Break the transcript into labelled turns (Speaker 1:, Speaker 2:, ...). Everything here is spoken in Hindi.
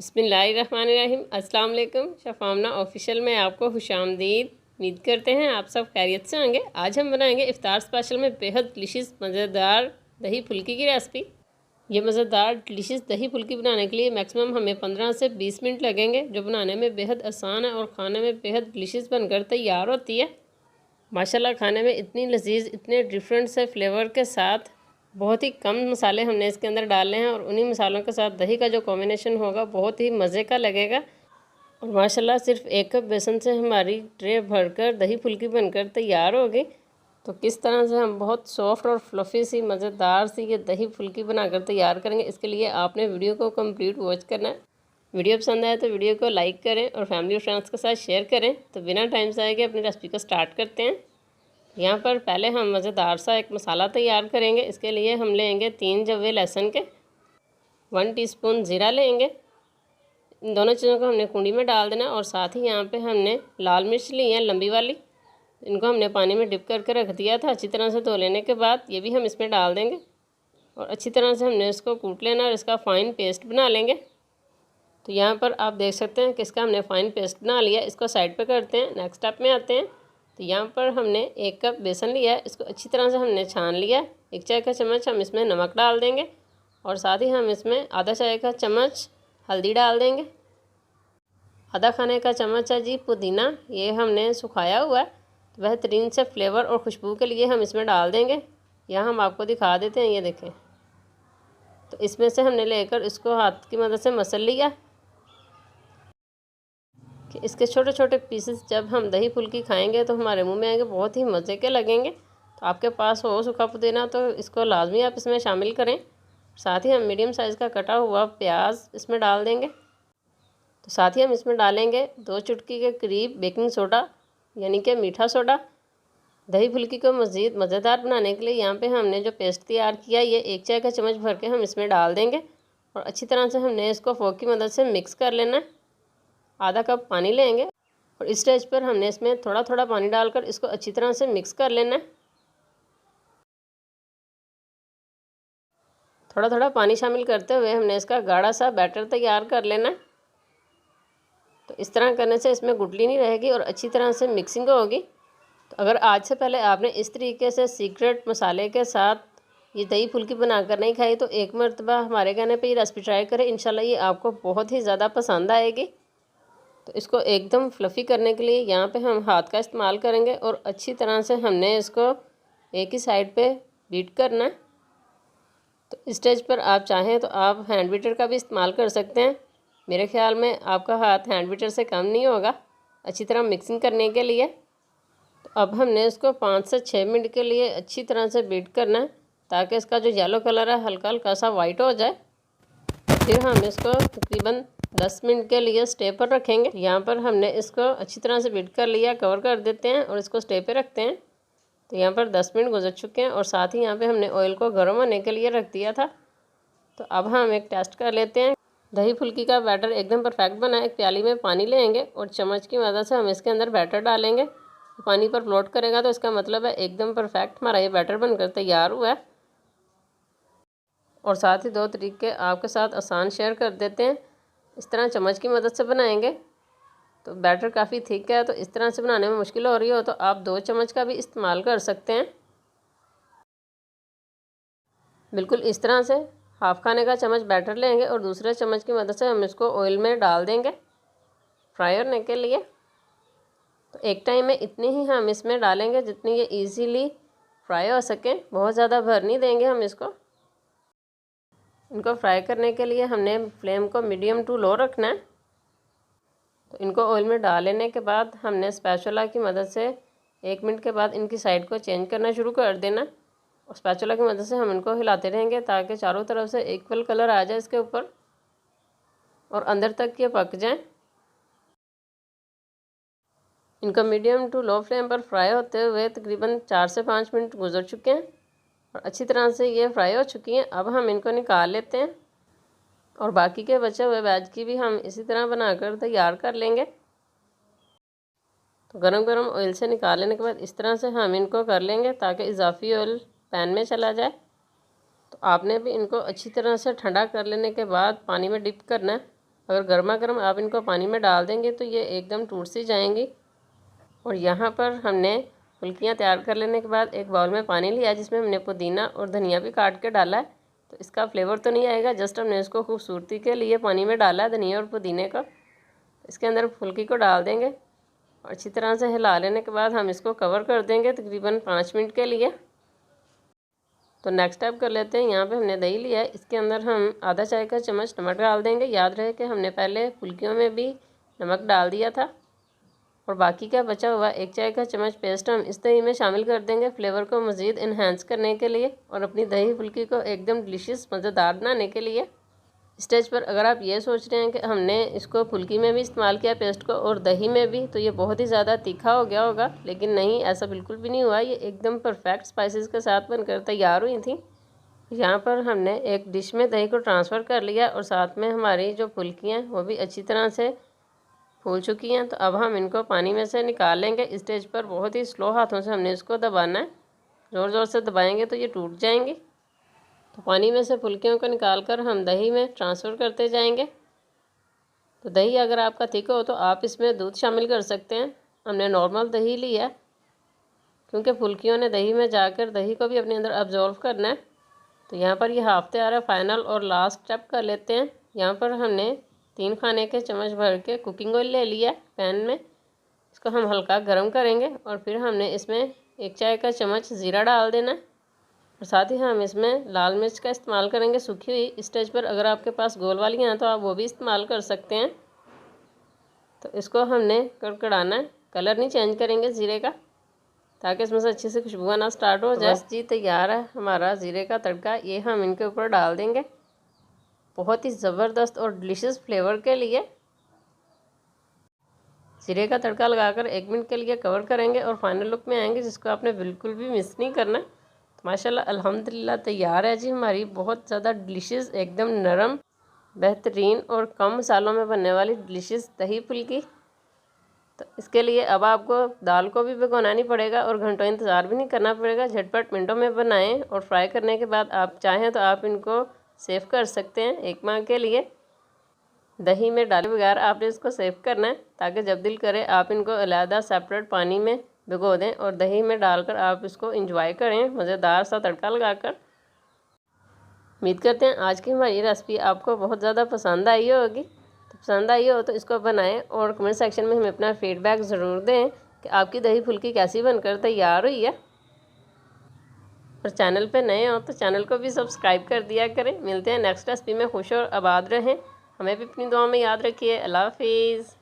Speaker 1: बिस्मिल्लाहिर्रहमानिर्रहीम। अस्सलाम वालेकुम। शेफ़ आमना ऑफिशियल में आपको खुशामदीद। उम्मीद करते हैं आप सब खैरियत से होंगे। आज हम बनाएंगे इफ़्तार स्पेशल में बेहद डिलीशियस मज़ेदार दही फुल्की की रेसिपी। ये मज़ेदार डिलीशियस दही फुल्की बनाने के लिए मैक्सिमम हमें 15 से 20 मिनट लगेंगे, जो बनाने में बेहद आसान है और खाने में बेहद डिलीशियस बनकर तैयार होती है। माशाल्लाह खाने में इतनी लजीज, इतने डिफरेंट से फ्लेवर के साथ बहुत ही कम मसाले हमने इसके अंदर डालने हैं और उन्हीं मसालों के साथ दही का जो कॉम्बिनेशन होगा बहुत ही मज़े का लगेगा। और माशाल्लाह सिर्फ 1 कप बेसन से हमारी ट्रे भरकर दही फुल्की बनकर तैयार होगी। तो किस तरह से हम बहुत सॉफ्ट और फ्लफ़ी सी मज़ेदार सी ये दही फुल्की बनाकर तैयार करेंगे, इसके लिए आपने वीडियो को कंप्लीट वॉच करना है। वीडियो पसंद आए तो वीडियो को लाइक करें और फैमिली और फ्रेंड्स के साथ शेयर करें। तो बिना टाइम से आएगा अपनी रेसिपी को स्टार्ट करते हैं। यहाँ पर पहले हम मज़ेदार सा एक मसाला तैयार करेंगे। इसके लिए हम लेंगे 3 जवे लहसुन के, 1 टीस्पून ज़ीरा लेंगे। इन दोनों चीज़ों को हमने कुंडी में डाल देना और साथ ही यहाँ पे हमने लाल मिर्च ली है लंबी वाली। इनको हमने पानी में डिप करके रख दिया था। अच्छी तरह से धो लेने के बाद ये भी हम इसमें डाल देंगे और अच्छी तरह से हमने इसको कूट लेना और इसका फ़ाइन पेस्ट बना लेंगे। तो यहाँ पर आप देख सकते हैं कि इसका हमने फ़ाइन पेस्ट बना लिया। इसको साइड पर करते हैं, नेक्स्ट स्टेप में आते हैं। तो यहाँ पर हमने 1 कप बेसन लिया है, इसको अच्छी तरह से हमने छान लिया। 1 चाय का चम्मच हम इसमें नमक डाल देंगे और साथ ही हम इसमें आधा चाय का चम्मच हल्दी डाल देंगे। आधा खाने का चम्मच है जी पुदीना, ये हमने सुखाया हुआ है। तो बेहतरीन से फ्लेवर और खुशबू के लिए हम इसमें डाल देंगे। यहाँ हम आपको दिखा देते हैं, ये देखें। तो इसमें से हमने लेकर इसको हाथ की मदद से मसल लिया कि इसके छोटे छोटे पीसेस जब हम दही फुल्की खाएंगे तो हमारे मुंह में आएंगे, बहुत ही मज़े के लगेंगे। तो आपके पास हो सूखा पुदीना तो इसको लाजमी आप इसमें शामिल करें। साथ ही हम मीडियम साइज़ का कटा हुआ प्याज इसमें डाल देंगे। तो साथ ही हम इसमें डालेंगे 2 चुटकी के करीब बेकिंग सोडा, यानी कि मीठा सोडा। दही फुल्की को मज़ीद मज़ेदार बनाने के लिए यहाँ पे हमने जो पेस्ट तैयार किया ये 1 चाय का चम्मच भर के हम इसमें डाल देंगे और अच्छी तरह से हमने इसको फोर्क की मदद से मिक्स कर लेना है। आधा कप पानी लेंगे और इस स्टेज पर हमने इसमें थोड़ा थोड़ा पानी डालकर इसको अच्छी तरह से मिक्स कर लेना है। थोड़ा थोड़ा पानी शामिल करते हुए हमने इसका गाढ़ा सा बैटर तैयार कर लेना है। तो इस तरह करने से इसमें गुठली नहीं रहेगी और अच्छी तरह से मिक्सिंग होगी। तो अगर आज से पहले आपने इस तरीके से सीक्रेट मसाले के साथ ये दही फुल्की बनाकर नहीं खाई तो एक मरतबा हमारे कहने पे ये रेसिपी ट्राई करें। इंशाल्लाह ये आपको बहुत ही ज़्यादा पसंद आएगी। तो इसको एकदम फ्लफ़ी करने के लिए यहाँ पे हम हाथ का इस्तेमाल करेंगे और अच्छी तरह से हमने इसको एक ही साइड पे बीट करना है। तो इस स्टेज पर आप चाहें तो आप हैंड बीटर का भी इस्तेमाल कर सकते हैं। मेरे ख्याल में आपका हाथ हैंड बीटर से कम नहीं होगा अच्छी तरह मिक्सिंग करने के लिए। तो अब हमने इसको 5 से 6 मिनट के लिए अच्छी तरह से बीट करना है ताकि इसका जो येलो कलर है हल्का हल्का सा वाइट हो जाए। फिर हम इसको तकरीबन 10 मिनट के लिए स्टे पर रखेंगे। यहाँ पर हमने इसको अच्छी तरह से बीट कर लिया, कवर कर देते हैं और इसको स्टे पे रखते हैं। तो यहाँ पर 10 मिनट गुजर चुके हैं और साथ ही यहाँ पे हमने ऑयल को गर्म होने के लिए रख दिया था। तो अब हम एक टेस्ट कर लेते हैं। दही फुल्की का बैटर एकदम परफेक्ट बना है। एक प्याली में पानी लेंगे और चम्मच की मदद से हम इसके अंदर बैटर डालेंगे। पानी पर फ्लोट करेगा तो इसका मतलब है एकदम परफेक्ट हमारा ये बैटर बनकर तैयार हुआ है। और साथ ही 2 तरीके आपके साथ आसान शेयर कर देते हैं। इस तरह चम्मच की मदद से बनाएंगे तो बैटर काफ़ी थिक है, तो इस तरह से बनाने में मुश्किल हो रही हो तो आप 2 चम्मच का भी इस्तेमाल कर सकते हैं। बिल्कुल इस तरह से हाफ़ खाने का चम्मच बैटर लेंगे और दूसरे चम्मच की मदद से हम इसको ऑयल में डाल देंगे फ्राई होने के लिए। तो एक टाइम में इतनी ही हम इसमें डालेंगे जितनी ये ईज़िली फ्राई हो सके, बहुत ज़्यादा भर नहीं देंगे हम इसको। इनको फ्राई करने के लिए हमने फ्लेम को मीडियम टू लो रखना है। तो इनको ऑयल में डाल लेने के बाद हमने स्पैचुला की मदद से 1 मिनट के बाद इनकी साइड को चेंज करना शुरू कर देना और स्पैचुला की मदद से हम इनको हिलाते रहेंगे ताकि चारों तरफ से इक्वल कलर आ जाए इसके ऊपर और अंदर तक ये पक जाएं। इनको मीडियम टू लो फ्लेम पर फ्राई होते हुए तकरीबन 4 से 5 मिनट गुजर चुके हैं और अच्छी तरह से ये फ्राई हो चुकी हैं। अब हम इनको निकाल लेते हैं और बाकी के बचे हुए बैच की भी हम इसी तरह बनाकर तैयार कर लेंगे। तो गरम गरम ऑयल से निकाल लेने के बाद इस तरह से हम इनको कर लेंगे ताकि इजाफी ऑयल पैन में चला जाए। तो आपने भी इनको अच्छी तरह से ठंडा कर लेने के बाद पानी में डिप करना है अगर गर्मा गर्म आप इनको पानी में डाल देंगे तो ये एकदम टूट सी जाएंगी। और यहाँ पर हमने फुल्कियाँ तैयार कर लेने के बाद एक बाउल में पानी लिया जिसमें हमने पुदीना और धनिया भी काट के डाला है। तो इसका फ्लेवर तो नहीं आएगा, जस्ट हमने इसको खूबसूरती के लिए पानी में डाला है धनिया और पुदीने का। इसके अंदर फुल्की को डाल देंगे और अच्छी तरह से हिला लेने के बाद हम इसको कवर कर देंगे तकरीबन 5 मिनट के लिए। तो नेक्स्ट स्टेप कर लेते हैं। यहाँ पे हमने दही लिया है, इसके अंदर हम आधा चाय का चम्मच नमक डाल देंगे। याद रहे कि हमने पहले फुल्कियों में भी नमक डाल दिया था। और बाकी का बचा हुआ 1 चाय का चम्मच पेस्ट हम इस दही में शामिल कर देंगे फ्लेवर को मज़ीद इन्हेंस करने के लिए और अपनी दही फुल्की को एकदम डिलीशियस मज़ेदार बनाने के लिए। स्टेज पर अगर आप ये सोच रहे हैं कि हमने इसको फुल्की में भी इस्तेमाल किया पेस्ट को और दही में भी, तो ये बहुत ही ज़्यादा तीखा हो गया होगा, लेकिन नहीं, ऐसा बिल्कुल भी नहीं हुआ। ये एकदम परफेक्ट स्पाइसेस के साथ बनकर तैयार हुई थी। यहाँ पर हमने एक डिश में दही को ट्रांसफ़र कर लिया और साथ में हमारी जो फुल्कियाँ वो भी अच्छी तरह से फूल चुकी हैं। तो अब हम इनको पानी में से निकाल लेंगे। स्टेज पर बहुत ही स्लो हाथों से हमने इसको दबाना है, ज़ोर ज़ोर से दबाएंगे तो ये टूट जाएंगी। तो पानी में से फुल्कियों को निकाल कर हम दही में ट्रांसफ़र करते जाएंगे। तो दही अगर आपका थिक हो तो आप इसमें दूध शामिल कर सकते हैं। हमने नॉर्मल दही लिया है क्योंकि फुल्कियों ने दही में जाकर दही को भी अपने अंदर अब्जॉर्व करना है। तो यहाँ पर ये हाफ तैयार है। फाइनल और लास्ट स्टेप कर लेते हैं। यहाँ पर हमने 3 खाने के चम्मच भर के कुकिंग ऑयल ले लिया पैन में। इसको हम हल्का गर्म करेंगे और फिर हमने इसमें 1 चाय का चम्मच ज़ीरा डाल देना है और साथ ही हम इसमें लाल मिर्च का इस्तेमाल करेंगे सूखी हुई। स्टेज पर अगर आपके पास गोल वाली हैं तो आप वो भी इस्तेमाल कर सकते हैं। तो इसको हमने कड़कड़ाना है, कलर नहीं चेंज करेंगे ज़ीरे का ताकि इसमें से अच्छी से खुशबू आना स्टार्ट हो जाए। बस जी तैयार है हमारा ज़ीरे का तड़का। ये हम इनके ऊपर डाल देंगे बहुत ही ज़बरदस्त और डिलीशियस फ्लेवर के लिए। ज़ीरे का तड़का लगाकर 1 मिनट के लिए कवर करेंगे और फाइनल लुक में आएंगे जिसको आपने बिल्कुल भी मिस नहीं करना। तो माशाल्लाह अल्हम्दुलिल्लाह तैयार है जी हमारी बहुत ज़्यादा डिलीशियस, एकदम नरम, बेहतरीन और कम मसालों में बनने वाली डिलीशियस दही फुल्की। तो इसके लिए अब आपको दाल को भी भिगोना नहीं पड़ेगा और घंटों इंतज़ार भी नहीं करना पड़ेगा। झटपट मिनटों में बनाएं और फ्राई करने के बाद आप चाहें तो आप इनको सेव कर सकते हैं 1 माह के लिए। दही में डाले बगैर आपने इसको सेव करना है ताकि जब दिल करे आप इनको अलहदा सेपरेट पानी में भिगो दें और दही में डालकर आप इसको एंजॉय करें मज़ेदार सा तड़का लगाकर। उम्मीद करते हैं आज की हमारी रेसिपी आपको बहुत ज़्यादा पसंद आई होगी। तो पसंद आई हो तो इसको बनाएं और कमेंट सेक्शन में हमें अपना फीडबैक ज़रूर दें कि आपकी दही फुल्की कैसी बनकर तैयार हुई है। और चैनल पे नए हो तो चैनल को भी सब्सक्राइब कर दिया करें। मिलते हैं नेक्स्ट रेसिपी में। खुश और आबाद रहें। हमें भी अपनी दुआ में याद रखिए। अल्लाह हाफिज़।